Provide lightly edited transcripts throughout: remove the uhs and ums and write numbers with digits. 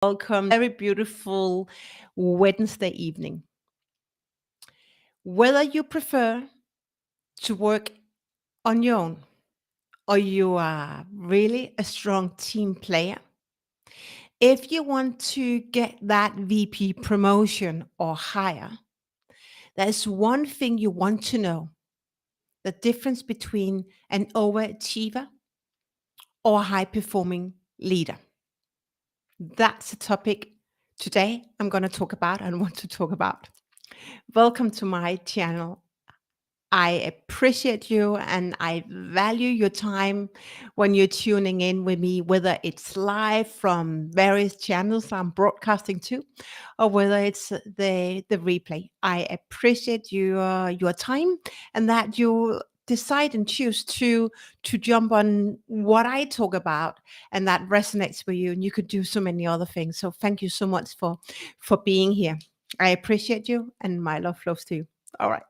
Welcome. Very beautiful Wednesday evening. Whether you prefer to work on your own or you are really a strong team player, if you want to get that VP promotion or higher, there's one thing you want to know: the difference between an overachiever or a high performing leader. That's a topic today I'm going to talk about and want to talk about. Welcome to my channel. I appreciate you and I value your time when you're tuning in with me, whether it's live from various channels I'm broadcasting to, or whether it's the replay. I appreciate your time and that you decide and choose to jump on what I talk about and that resonates with you, and you could do so many other things. So thank you so much for being here. I appreciate you and my love flows to you. All right.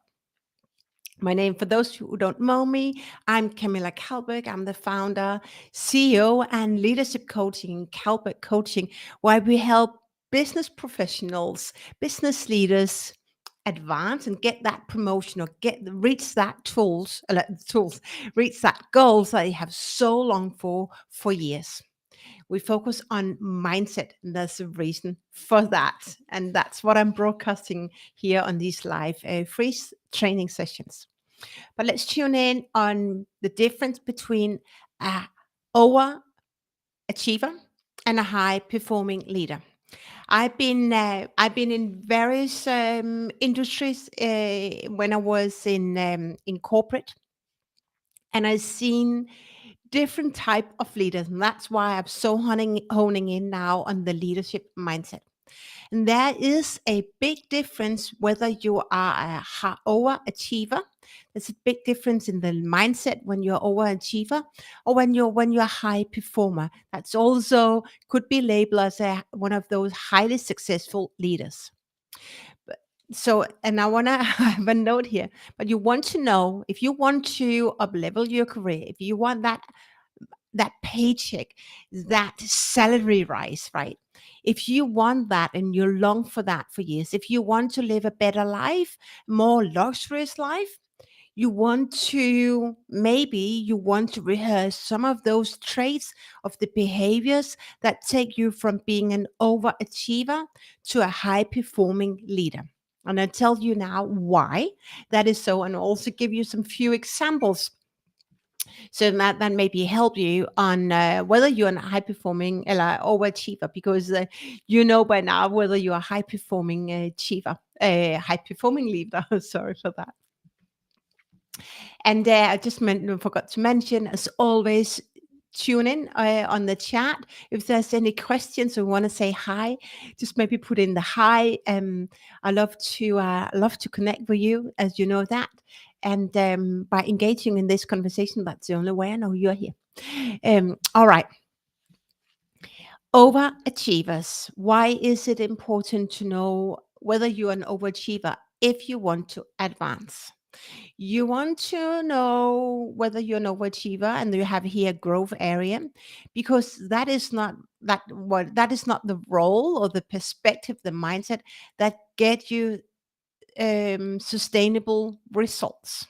My name, for those who don't know me, I'm Camilla Kalberg. I'm the founder, CEO, and leadership coaching in Kalberg Coaching, where we help business professionals, business leaders advance and get that promotion or reach that reach that goals that they have so long for years. We focus on mindset, and there's a reason for that. And that's what I'm broadcasting here on these live free training sessions. But let's tune in on the difference between a overachiever and a high performing leader. I've been in various industries when I was in corporate, and I've seen different type of leaders, and that's why I'm so honing in now on the leadership mindset. And there is a big difference whether you are a overachiever. There's a big difference in the mindset when you're overachiever or when you're a high performer. That's also could be labeled as one of those highly successful leaders. But- So, and I want to have a note here, but you want to know if you want to up level your career, if you want that paycheck, that salary rise, right? If you want that and you long for that for years, if you want to live a better life, more luxurious life, you want to rehearse some of those traits of the behaviors that take you from being an overachiever to a high performing leader. And I'll tell you now why that is so, and also give you some few examples so that maybe help you on whether you're a high performing overachiever, because you know by now whether you're a high performing achiever, high performing leader. Sorry for that. And I just forgot to mention, as always, tune in on the chat. If there's any questions or want to say hi, just maybe put in the hi. I love to connect with you, as you know that. And by engaging in this conversation, that's the only way I know you're here. All right. Overachievers. Why is it important to know whether you're an overachiever if you want to advance? You want to know whether you're an overachiever and you have here growth area, because that is not the role or the perspective, the mindset that get you sustainable results.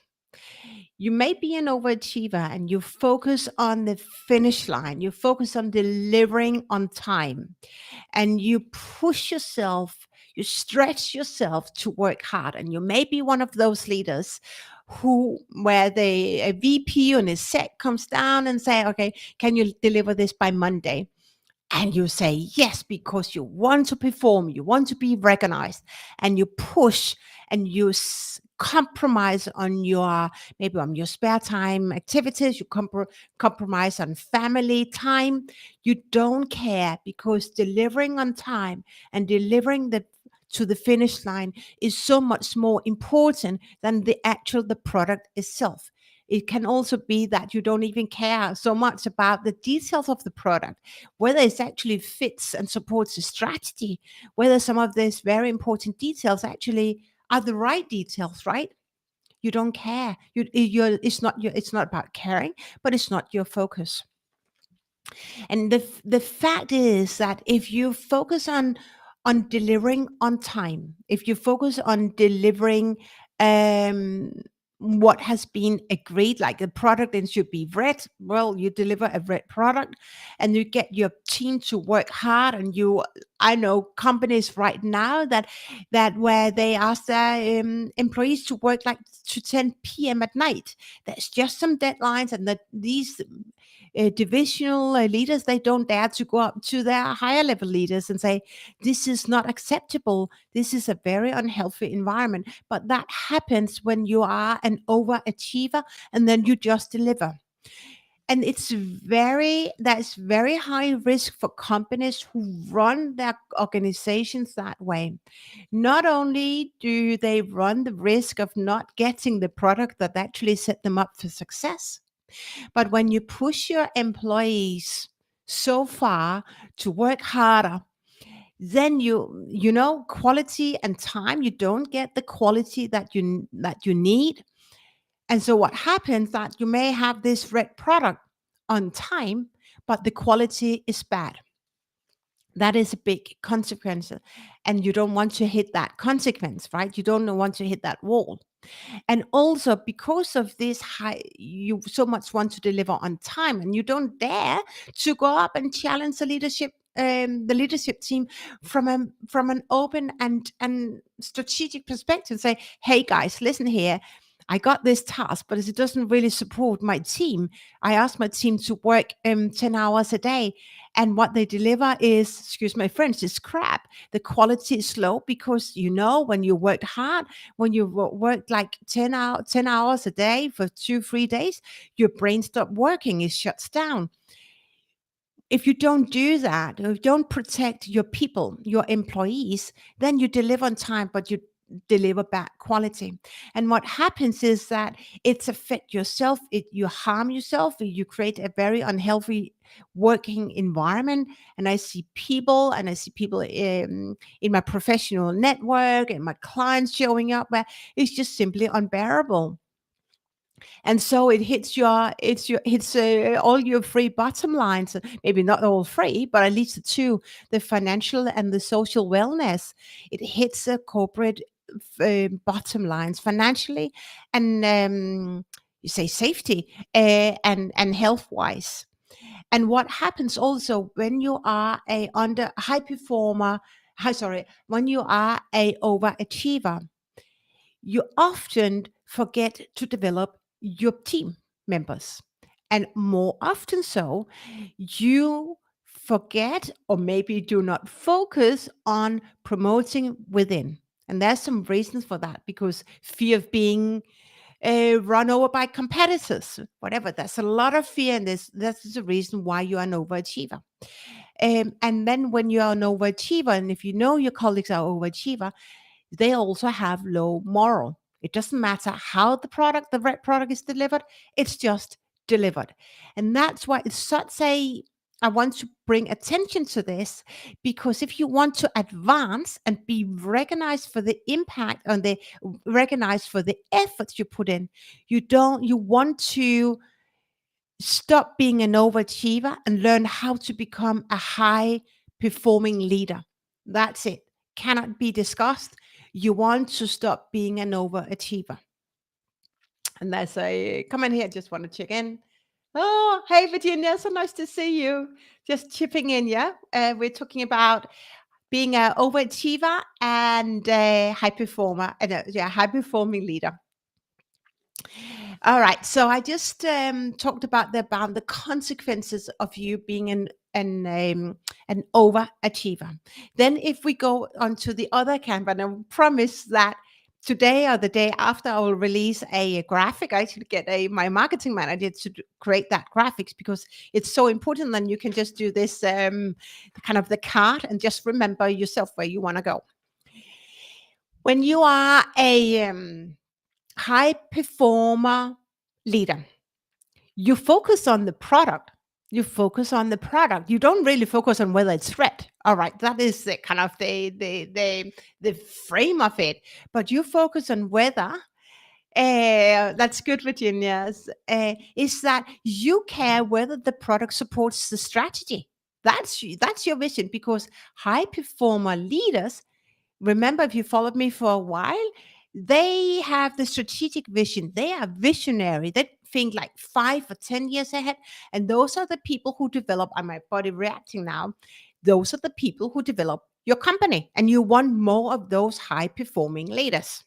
You may be an overachiever and you focus on the finish line, you focus on delivering on time, and you push yourself, you stretch yourself to work hard. And you may be one of those leaders where a VP on his set comes down and say, okay, can you deliver this by Monday? And you say yes, because you want to perform, you want to be recognized, and you push and you compromise on your spare time activities. You compromise on family time. You don't care, because delivering on time and delivering to the finish line is so much more important than the product itself. It can also be that you don't even care so much about the details of the product, whether it actually fits and supports the strategy, whether some of these very important details actually are the right details, right? You don't care. It's not about caring, but it's not your focus. And the fact is that if you focus on delivering on time, if you focus on delivering um, what has been agreed, like the product and should be red, well, you deliver a red product, and you get your team to work hard. And I know companies right now that where they ask their employees to work like to 10 p.m. at night. There's just some deadlines, and that these divisional leaders, they don't dare to go up to their higher level leaders and say, this is not acceptable, this is a very unhealthy environment. But that happens when you are an overachiever, and then you just deliver. And that's very high risk for companies who run their organizations that way. Not only do they run the risk of not getting the product that actually set them up for success, but when you push your employees so far to work harder, then quality and time, you don't get the quality that you need. And so what happens that you may have this red product on time, but the quality is bad. That is a big consequence. And you don't want to hit that consequence, right? You don't want to hit that wall. And also because of this high, you so much want to deliver on time, and you don't dare to go up and challenge the leadership team from an open and strategic perspective. Say, hey guys, listen here. I got this task, but it doesn't really support my team. I asked my team to work 10 hours a day, and what they deliver is, excuse my French, is crap. The quality is low because, when you worked hard, when you work like 10 hours a day for 2 3 days, your brain stops working, it shuts down. If you don't do that, if you don't protect your people, your employees, then you deliver on time, but you deliver bad quality. And what happens is that it's affect yourself, you harm yourself, you create a very unhealthy working environment. And I see people in my professional network and my clients showing up where it's just simply unbearable. And so it hits all your free bottom lines. Maybe not all free, but at least the two, the financial and the social wellness. It hits the corporate bottom lines financially, and you say safety, and health wise. And what happens also when you are a under high performer, when you are a overachiever, you often forget to develop your team members. And more often so, you forget or maybe do not focus on promoting within. And there's some reasons for that, because fear of being run over by competitors, whatever. There's a lot of fear, and that's the reason why you are an overachiever. And then when you are an overachiever, and if you know your colleagues are overachiever, they also have low moral. It doesn't matter how the red product is delivered, it's just delivered. And that's why it's I want to bring attention to this, because if you want to advance and be recognized for the impact and recognized for the efforts you put in, you want to stop being an overachiever and learn how to become a high performing leader. That's it. Cannot be discussed. You want to stop being an overachiever. And that's a comment here. Just want to check in. Oh, hey, Virginia. So nice to see you. Just chipping in. Yeah. We're talking about being an overachiever and a high performer, and high performing leader. All right. So I just talked about the consequences of you being an overachiever. Then, if we go on to the other camp, and I promise that today or the day after, I will release a graphic. I should get my marketing manager to create that graphics, because it's so important. Then you can just do this kind of the card and just remember yourself where you want to go. When you are a high performer leader, you focus on the product. You don't really focus on whether it's red. All right, that is the kind of the frame of it. But you focus on whether That's good, Virginia. Is that you care whether the product supports the strategy. That's your vision, because high performer leaders, remember, if you followed me for a while, they have the strategic vision. They are visionary. They think like 5 or 10 years ahead. And those are the people who develop, and my body reacting now, those are the people who develop your company. And you want more of those high performing leaders.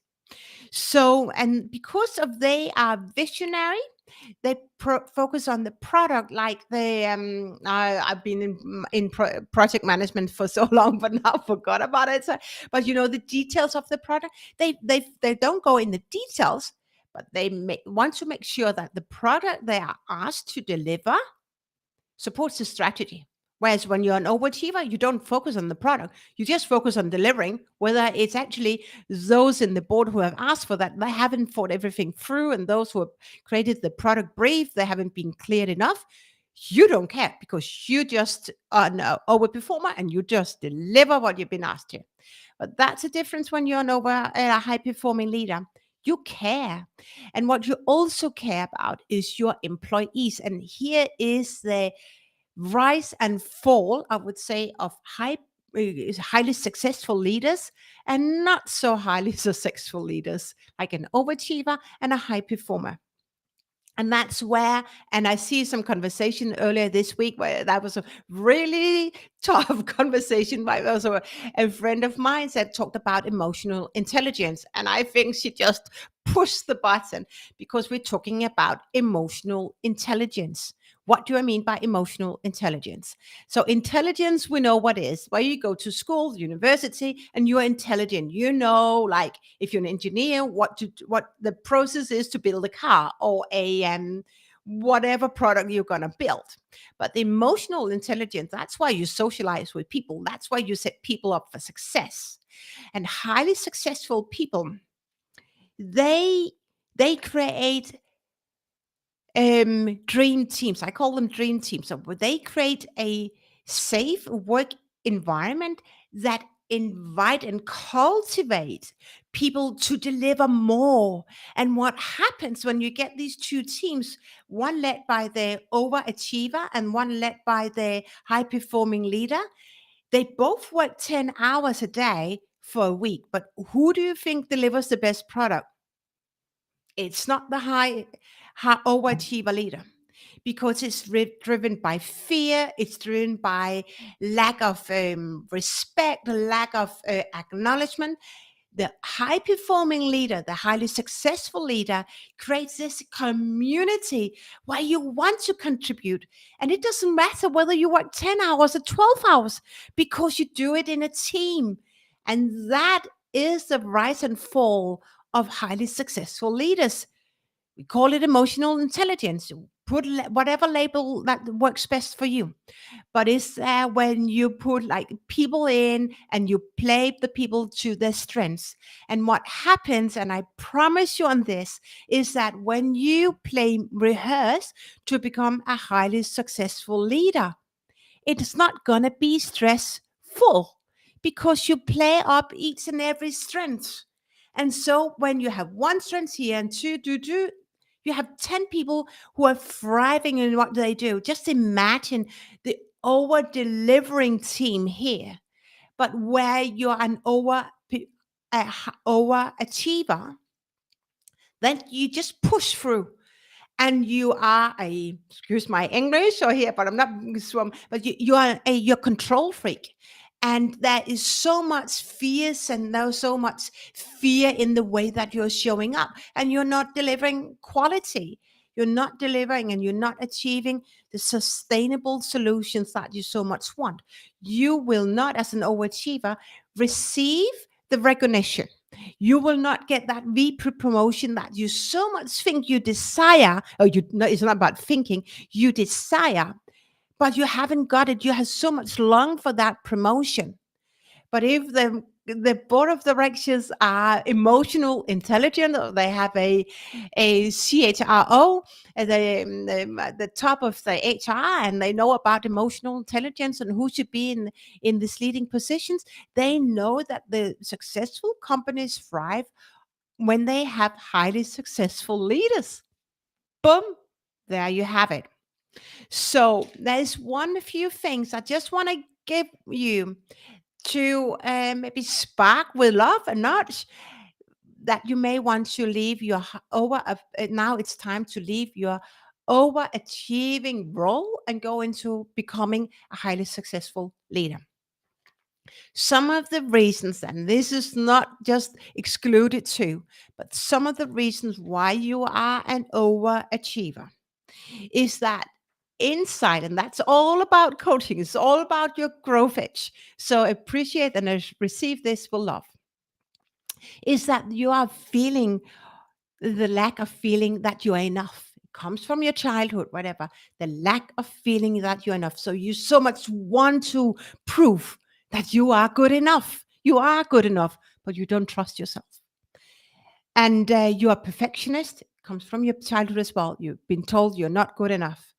So, and because of they are visionary, they focus on the product, like I've been in project management for so long, but now forgot about it. So, but the details of the product, they don't go in the details, but they want to make sure that the product they are asked to deliver supports the strategy. Whereas when you're an overachiever, you don't focus on the product. You just focus on delivering, whether it's actually those in the board who have asked for that, they haven't thought everything through, and those who have created the product brief, they haven't been cleared enough. You don't care, because you just are an overperformer and you just deliver what you've been asked to. But that's a difference when you're a high performing leader. You care. And what you also care about is your employees. And here is the rise and fall, I would say, of highly successful leaders and not so highly successful leaders, like an overachiever and a high performer. And that's where, and I see some conversation earlier this week where that was a really tough conversation. Where also a friend of mine said, talked about emotional intelligence. And I think she just pushed the button, because we're talking about emotional intelligence. What do I mean by emotional intelligence? So intelligence, we know what is. Where you go to school, university, and you're intelligent. You know, like if you're an engineer, what the process is to build a car or a whatever product you're gonna build. But the emotional intelligence, that's why you socialize with people. That's why you set people up for success. And highly successful people, they create dream teams. I call them dream teams. So they create a safe work environment that invite and cultivate people to deliver more. And what happens when you get these two teams, one led by the overachiever and one led by the high performing leader, they both work 10 hours a day for a week. But who do you think delivers the best product? It's not the high overachiever leader, because it's driven by fear. It's driven by lack of respect, lack of acknowledgement. The high performing leader, the highly successful leader, creates this community where you want to contribute. And it doesn't matter whether you work 10 hours or 12 hours, because you do it in a team. And that is the rise and fall of highly successful leaders. We call it emotional intelligence. Put whatever label that works best for you. But it's when you put like people in and you play the people to their strengths. And what happens, and I promise you on this, is that when you rehearse to become a highly successful leader, it's not going to be stressful, because you play up each and every strength. And so when you have one strength here and two, you have 10 people who are thriving in what they do. Just imagine the over delivering team here. But where you're an overachiever, then you just push through, and you are excuse my English or here, but I'm not from, but you're control freak. And there is so much fierce and there's so much fear in the way that you're showing up, and you're not delivering quality. You're not delivering, and you're not achieving the sustainable solutions that you so much want. You will not, as an overachiever, receive the recognition. You will not get that VP promotion that you so much think you desire. Or you no, it's not about thinking, you desire, but you haven't got it. You have so much long for that promotion. But if the board of directors are emotional intelligent, or they have a CHRO at the top of the HR, and they know about emotional intelligence and who should be in these leading positions, they know that the successful companies thrive when they have highly successful leaders. Boom, there you have it. So there's one few things I just want to give you to maybe spark with love a nudge that you may want to leave your now it's time to leave your overachieving role and go into becoming a highly successful leader. Some of the reasons, and this is not just excluded to, but some of the reasons why you are an overachiever is that inside, and that's all about coaching, it's all about your growth edge. So appreciate and receive this with love. Is that you are feeling the lack of feeling that you are enough. It comes from your childhood, whatever. The lack of feeling that you're enough. So you so much want to prove that you are good enough. You are good enough, but you don't trust yourself. And you are perfectionist. It comes from your childhood as well. You've been told you're not good enough.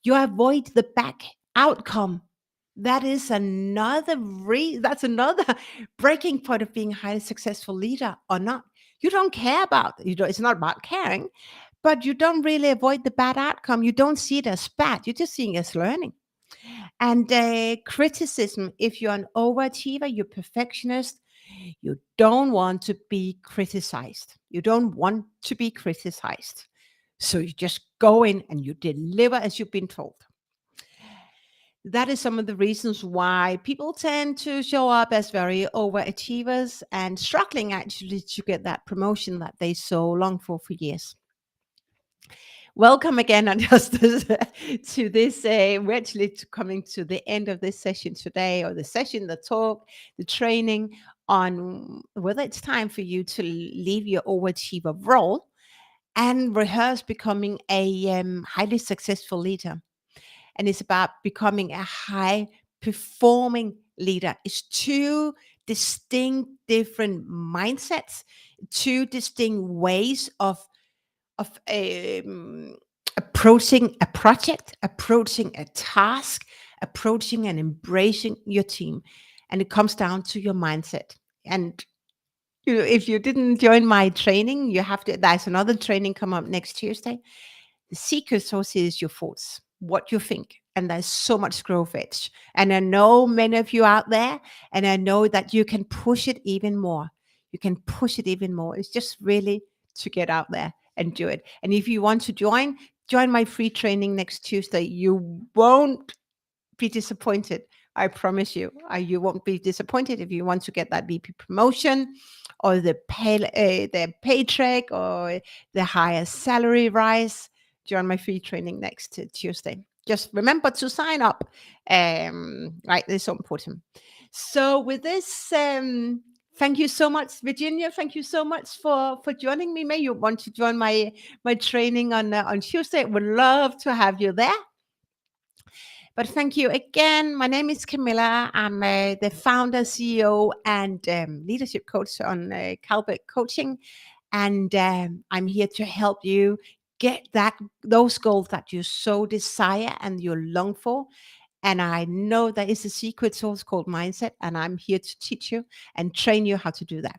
You avoid the back outcome. That is another that's another breaking point of being a highly successful leader or not. You don't care about it's not about caring, but you don't really avoid the bad outcome. You don't see it as bad. You're just seeing it as learning. And criticism, if you're an overachiever, you're perfectionist, you don't want to be criticized. You don't want to be criticized. So you just go in and you deliver as you've been told. That is some of the reasons why people tend to show up as very overachievers and struggling actually to get that promotion that they so long for years. Welcome again, and just to this. We're actually coming to the end of this session today, or the session, the talk, the training on whether it's time for you to leave your overachiever role and rehearse becoming a highly successful leader. And it's about becoming a high performing leader. It's two distinct different mindsets, two distinct ways of approaching a project, approaching a task, approaching and embracing your team. And it comes down to your mindset. And if you didn't join my training, you have to. There's another training come up next Tuesday. The secret sauce is your thoughts, what you think. And there's so much growth edge. And I know many of you out there, and I know that you can push it even more. You can push it even more. It's just really to get out there and do it. And if you want to join my free training next Tuesday. You won't be disappointed. I promise you. You won't be disappointed if you want to get that VP promotion or the paycheck or the higher salary rise. Join my free training next Tuesday. Just remember to sign up. Right, this is so important. So with this, thank you so much, Virginia. Thank you so much for joining me. May you want to join my training on Tuesday. Would love to have you there. But thank you again. My name is Camilla. I'm the founder, CEO, and leadership coach on Calvert Coaching. And I'm here to help you get those goals that you so desire and you long for. And I know that is a secret sauce called mindset. And I'm here to teach you and train you how to do that.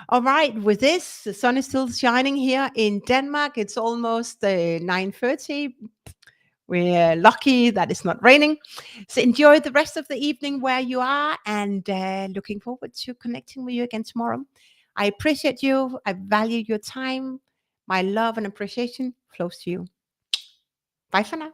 All right. With this, the sun is still shining here in Denmark. It's almost 9:30. We're lucky that it's not raining. So enjoy the rest of the evening where you are, and looking forward to connecting with you again tomorrow. I appreciate you. I value your time. My love and appreciation flows to you. Bye for now.